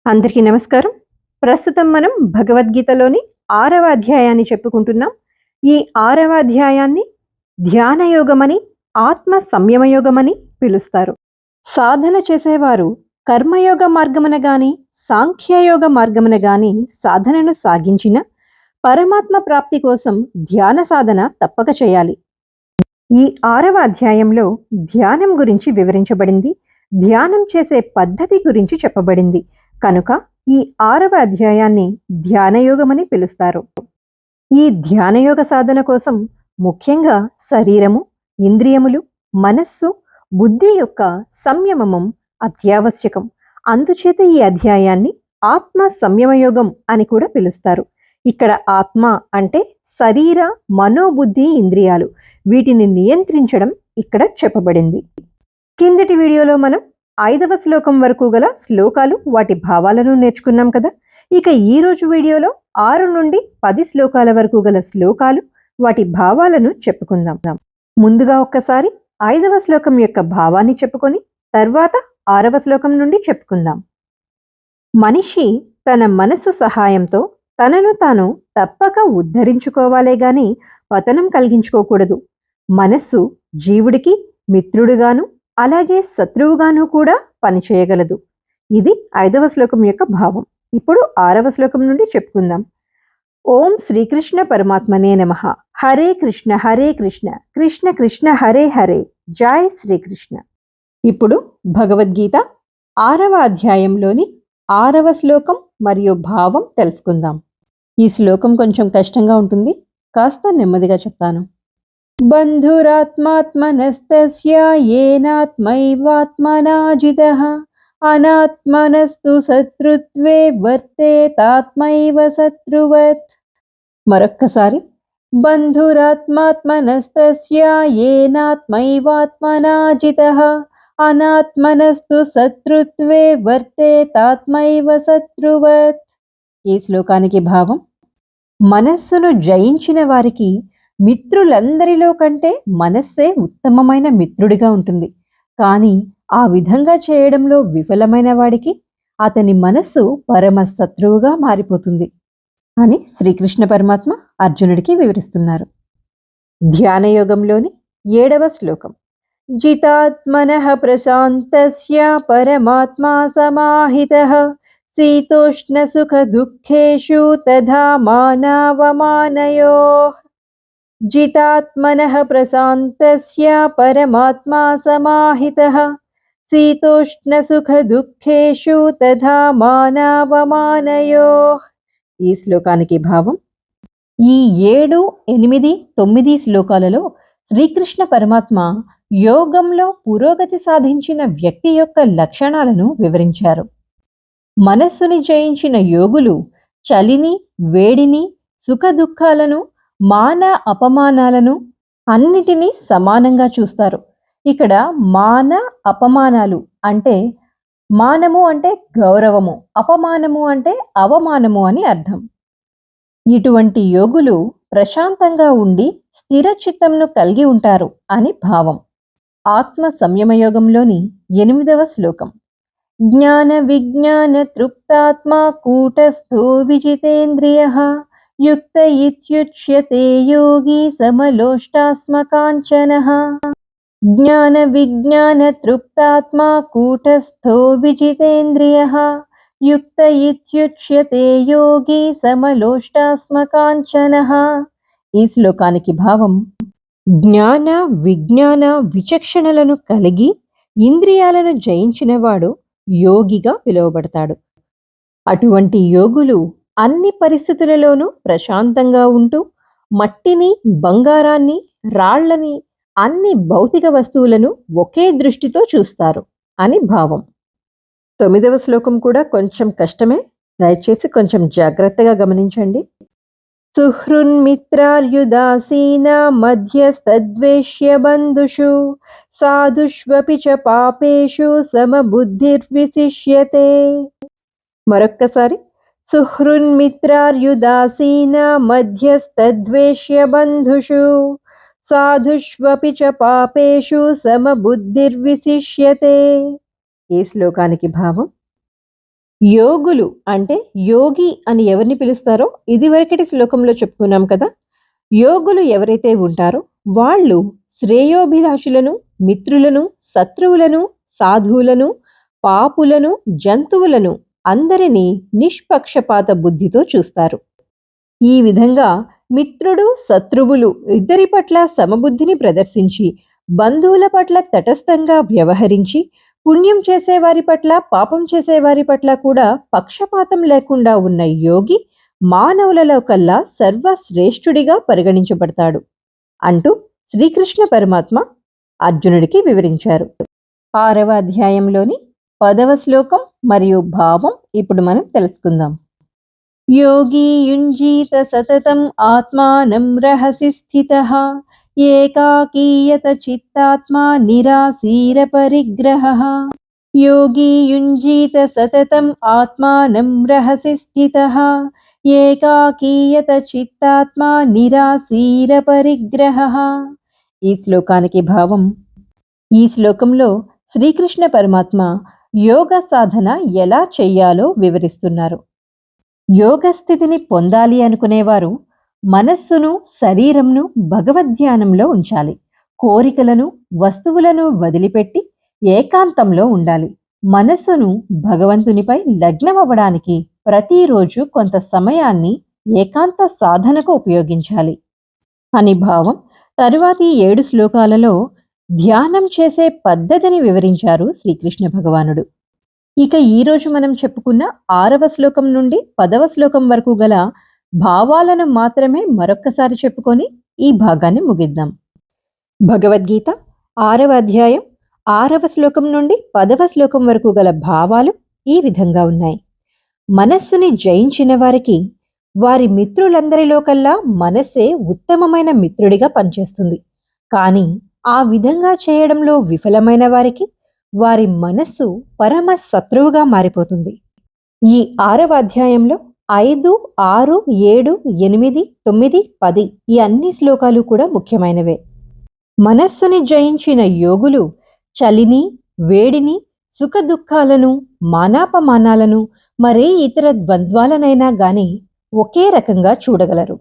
అందరికీ నమస్కారం. ప్రస్తుతం మనం భగవద్గీతలోని 6వ అధ్యాయాన్ని చెప్పుకుంటున్నాం. ఈ 6వ అధ్యాయాన్ని ధ్యాన యోగమని, ఆత్మ సంయమ యోగమని పిలుస్తారు. సాధన చేసేవారు కర్మయోగ మార్గమున గాని, సాంఖ్యయోగ మార్గమున గాని సాధనను సాగించిన పరమాత్మ ప్రాప్తి కోసం ధ్యాన సాధన తప్పక చేయాలి. ఈ 6వ అధ్యాయంలో ధ్యానం గురించి వివరించబడింది. ధ్యానం చేసే పద్ధతి గురించి చెప్పబడింది. కనుక ఈ 6వ అధ్యాయాన్ని ధ్యానయోగమని పిలుస్తారు. ఈ ధ్యానయోగ సాధన కోసం ముఖ్యంగా శరీరము, ఇంద్రియములు, మనస్సు, బుద్ధి యొక్క సంయమనం అత్యావశ్యకం. అందుచేత ఈ అధ్యాయాన్ని ఆత్మ సంయమయోగం అని కూడా పిలుస్తారు. ఇక్కడ ఆత్మ అంటే శరీర, మనోబుద్ధి, ఇంద్రియాలు. వీటిని నియంత్రించడం ఇక్కడ చెప్పబడింది. కిందటి వీడియోలో మనం 5వ శ్లోకం వరకు గల శ్లోకాలు, వాటి భావాలను నేర్చుకున్నాం కదా. ఇక ఈ రోజు వీడియోలో 6 నుండి 10 శ్లోకాల వరకు గల శ్లోకాలు, వాటి భావాలను చెప్పుకుందాం. ముందుగా ఒక్కసారి 5వ శ్లోకం యొక్క భావాన్ని చెప్పుకొని తర్వాత 6వ శ్లోకం నుండి చెప్పుకుందాం. మనిషి తన మనసు సహాయంతో తనను తాను తప్పక ఉద్ధరించుకోవాలే గాని పతనం కలిగించుకోకూడదు. మనస్సు జీవుడికి మిత్రుడుగాను అలాగే శత్రువుగాను కూడా పనిచేయగలదు. ఇది 5వ శ్లోకం యొక్క భావం. ఇప్పుడు 6వ శ్లోకం నుండి చెప్పుకుందాం. ఓం శ్రీకృష్ణ పరమాత్మనే నమః. హరే కృష్ణ కృష్ణ కృష్ణ హరే హరే, జై శ్రీకృష్ణ. ఇప్పుడు భగవద్గీత 6వ అధ్యాయంలోని 6వ శ్లోకం మరియు భావం తెలుసుకుందాం. ఈ శ్లోకం కొంచెం కష్టంగా ఉంటుంది, కాస్త నెమ్మదిగా చెప్తాను. బంధురాత్మాత్మనస్తస్య యేనాత్మైవాత్మనా జితః అనాత్మనస్తు శత్రుత్వే వర్తేతాత్మైవ శత్రువత్. మరొక్కసారి. బంధురాత్మాత్మనస్తస్య యేనాత్మైవాత్మనా జితః అనాత్మనస్తు శత్రుత్వే వర్తేతాత్మైవ శత్రువత్. ఈ శ్లోకానికి భావం: మనస్సును జయించిన వారికి మిత్రులందరిలో కంటే మనస్సే ఉత్తమమైన మిత్రుడిగా ఉంటుంది. కానీ ఆ విధంగా చేయడంలో విఫలమైన వాడికి అతని మనస్సు పరమ శత్రువుగా మారిపోతుంది అని శ్రీకృష్ణ పరమాత్మ అర్జునుడికి వివరిస్తున్నారు. ధ్యానయోగంలోని 7వ శ్లోకం. జితాత్మనః ప్రశాంతస్య పరమాత్మా సమాహితః శీతోష్ణ సుఖ దుఃఖేషు తథా మానావమానయోః. జితాత్మనః ప్రశాంతస్య పరమాత్మా సమాహితః శీతోష్ణ సుఖ దుఃఖేషు తథా మానావమానయోః. ఈ శ్లోకానికి భావం: ఈ 7, 8, 9 శ్లోకాలలో శ్రీకృష్ణ పరమాత్మ యోగంలో పురోగతి సాధించిన వ్యక్తి యొక్క లక్షణాలను వివరించారు. మనస్సుని జయించిన యోగులు చలిని, వేడిని, సుఖ దుఃఖాలను, మాన అపమానాలను అన్నిటినీ సమానంగా చూస్తారు. ఇక్కడ మాన అపమానాలు అంటే మానము అంటే గౌరవము, అపమానము అంటే అవమానము అని అర్థం. ఇటువంటి యోగులు ప్రశాంతంగా ఉండి స్థిర చిత్తంను కలిగి ఉంటారు అని భావం. ఆత్మ సంయమయోగంలోని 8వ శ్లోకం. జ్ఞాన విజ్ఞాన తృప్తాత్మా కూటస్థో విజితేంద్రియః యుక్త ఇత్యుచ్యతే యోగి సమలోష్టాస్మకాంచనః. జ్ఞాన విజ్ఞాన తృప్తాత్మా కూటస్థో విజితేంద్రియః యుక్త ఇత్యుచ్యతే యోగి సమలోష్టాస్మకాంచనః. ఈ శ్లోకానికి భావం: జ్ఞాన విజ్ఞాన విచక్షణలను కలిగి ఇంద్రియాలను జయించినవాడు యోగిగా పిలువబడతాడు. అటువంటి యోగులు అన్ని పరిస్థితులలోనూ ప్రశాంతంగా ఉంటూ మట్టిని, బంగారాన్ని, రాళ్లని, అన్ని భౌతిక వస్తువులను ఒకే దృష్టితో చూస్తారు అని భావం. 9వ శ్లోకం కూడా కొంచెం కష్టమే, దయచేసి కొంచెం జాగ్రత్తగా గమనించండి. సుహృన్మిత్రార్యుదాసీనా మధ్యస్తద్వేష్య బంధుషు సాధుష్వపి చ పాపేషు సమబుద్ధిర్విశిష్యతే. మరొక్కసారి. సుహృన్మిత్రార్యుదాసీనా మధ్యస్తద్వేష్య బంధుషు సాధుష్వపి చ పాపేషు సమబుద్ధిర్విశిష్యతే. ఈ శ్లోకానికి భావం: యోగులు అంటే యోగి అని ఎవరిని పిలుస్తారో ఇదివరకటి శ్లోకంలో చెప్పుకున్నాం కదా. యోగులు ఎవరైతే ఉంటారో వాళ్ళు శ్రేయోభిలాషులను, మిత్రులను, శత్రువులను, సాధువులను, పాపులను, జంతువులను అందరినీ నిష్పక్షపాత బుద్ధితో చూస్తారు. ఈ విధంగా మిత్రుడు, శత్రువులు ఇద్దరి పట్ల సమబుద్ధిని ప్రదర్శించి, బంధువుల పట్ల తటస్థంగా వ్యవహరించి, పుణ్యం చేసేవారి పట్ల, పాపం చేసేవారి పట్ల కూడా పక్షపాతం లేకుండా ఉన్న యోగి మానవులలో కల్లా సర్వశ్రేష్ఠుడిగా పరిగణించబడతాడు అంటూ శ్రీకృష్ణ పరమాత్మ అర్జునుడికి వివరించారు. 6వ అధ్యాయంలోని 10వ శ్లోకం మరియు భావం ఇప్పుడు మనం తెలుసుకుందాం. యోగి యుంజీత సతతం ఆత్మానం రహసి స్థితః ఏకాకీయత చిత్తాత్మా నిరాసీర పరిగ్రహః. యోగి యుంజీత సతతం ఆత్మానం రహసి స్థితః ఏకాకీయత చిత్తాత్మా నిరాసీర పరిగ్రహః. ఈ శ్లోకానికి భావం: ఈ శ్లోకంలో శ్రీకృష్ణ పరమాత్మ యోగ సాధన ఎలా చెయ్యాలో వివరిస్తున్నారు. యోగ స్థితిని పొందాలి అనుకునేవారు మనస్సును, శరీరంను భగవద్ధ్యానంలో ఉంచాలి. కోరికలను, వస్తువులను వదిలిపెట్టి ఏకాంతంలో ఉండాలి. మనస్సును భగవంతునిపై లగ్నమవ్వడానికి ప్రతిరోజు కొంత సమయాన్ని ఏకాంత సాధనకు ఉపయోగించాలి అని భావం. తరువాతి 7 శ్లోకాలలో ధ్యానం చేసే పద్ధతిని వివరించారు శ్రీకృష్ణ భగవానుడు. ఇక ఈరోజు మనం చెప్పుకున్న 6వ శ్లోకం నుండి 10వ శ్లోకం వరకు గల భావాలను మాత్రమే మరొక్కసారి చెప్పుకొని ఈ భాగాన్ని ముగిద్దాం. భగవద్గీత 6వ అధ్యాయం 6వ శ్లోకం నుండి 10వ శ్లోకం వరకు గల భావాలు ఈ విధంగా ఉన్నాయి. మనస్సుని జయించిన వారికి వారి మిత్రులందరిలో కల్లా మనస్సే ఉత్తమమైన మిత్రుడిగా పనిచేస్తుంది. కానీ ఆ విధంగా చేయడంలో విఫలమైన వారికి వారి మనస్సు పరమ శత్రువుగా మారిపోతుంది. ఈ 6వ అధ్యాయంలో 5, 6, 7, 8, 9, 10 ఈ అన్ని శ్లోకాలు కూడా ముఖ్యమైనవే. మనస్సుని జయించిన యోగులు చలిని, వేడిని, సుఖదుఖాలను, మానాపమానాలను, మరే ఇతర ద్వంద్వాలనైనా గాని ఒకే రకంగా చూడగలరు.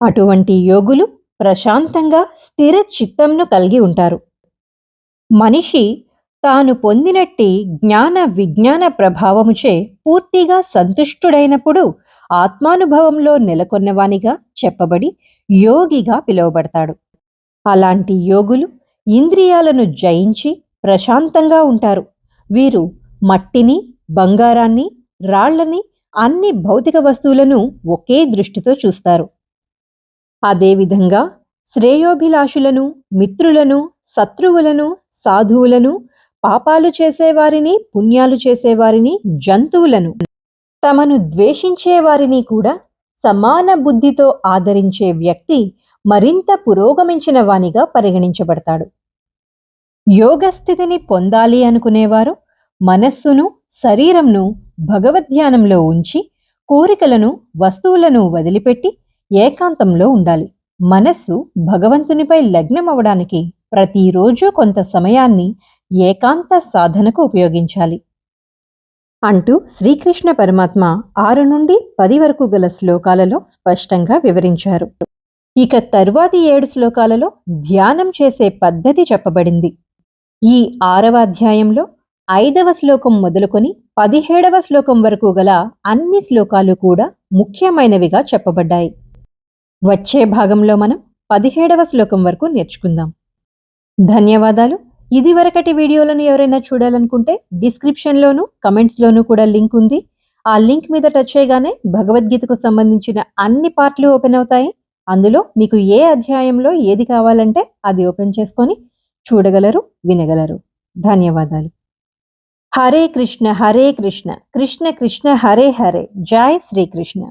అటువంటి యోగులు ప్రశాంతంగా స్థిర చిత్తంను కలిగి ఉంటారు. మనిషి తాను పొందినట్టి జ్ఞాన విజ్ఞాన ప్రభావముచే పూర్తిగా సంతుష్టుడైనప్పుడు ఆత్మానుభవంలో నెలకొన్నవానిగా చెప్పబడి యోగిగా పిలువబడతాడు. అలాంటి యోగులు ఇంద్రియాలను జయించి ప్రశాంతంగా ఉంటారు. వీరు మట్టిని, బంగారాన్ని, రాళ్లని, అన్ని భౌతిక వస్తువులను ఒకే దృష్టితో చూస్తారు. అదేవిధంగా శ్రేయోభిలాషులను, మిత్రులను, శత్రువులను, సాధువులను, పాపాలు చేసేవారిని, పుణ్యాలు చేసేవారిని, జంతువులను, తమను ద్వేషించేవారిని కూడా సమాన బుద్ధితో ఆదరించే వ్యక్తి మరింత పురోగమించిన వానిగా పరిగణించబడతాడు. యోగస్థితిని పొందాలి అనుకునేవారు మనస్సును, శరీరంను భగవద్ధ్యానంలో ఉంచి కోరికలను, వస్తువులను వదిలిపెట్టి ఏకాంతంలో ఉండాలి. మనస్సు భగవంతునిపై లగ్నమవడానికి ప్రతిరోజు కొంత సమయాన్ని ఏకాంత సాధనకు ఉపయోగించాలి అంటూ శ్రీకృష్ణ పరమాత్మ 6 నుండి 10 వరకు గల శ్లోకాలలో స్పష్టంగా వివరించారు. ఇక తరువాతి 7 శ్లోకాలలో ధ్యానం చేసే పద్ధతి చెప్పబడింది. ఈ 6వ అధ్యాయంలో 5వ శ్లోకం మొదలుకొని 17వ శ్లోకం వరకు గల అన్ని శ్లోకాలు కూడా ముఖ్యమైనవిగా చెప్పబడ్డాయి. వచ్చే భాగంలో మనం 17వ శ్లోకం వరకు నేర్చుకుందాం. ధన్యవాదాలు. ఇదివరకటి వీడియోలను ఎవరైనా చూడాలనుకుంటే డిస్క్రిప్షన్లోను, కమెంట్స్లోనూ కూడా లింక్ ఉంది. ఆ లింక్ మీద టచ్ చేయగానే భగవద్గీతకు సంబంధించిన అన్ని పార్ట్లు ఓపెన్ అవుతాయి. అందులో మీకు ఏ అధ్యాయంలో ఏది కావాలంటే అది ఓపెన్ చేసుకొని చూడగలరు, వినగలరు. ధన్యవాదాలు. హరే కృష్ణ, కృష్ణ కృష్ణ హరే హరే. జై శ్రీకృష్ణ.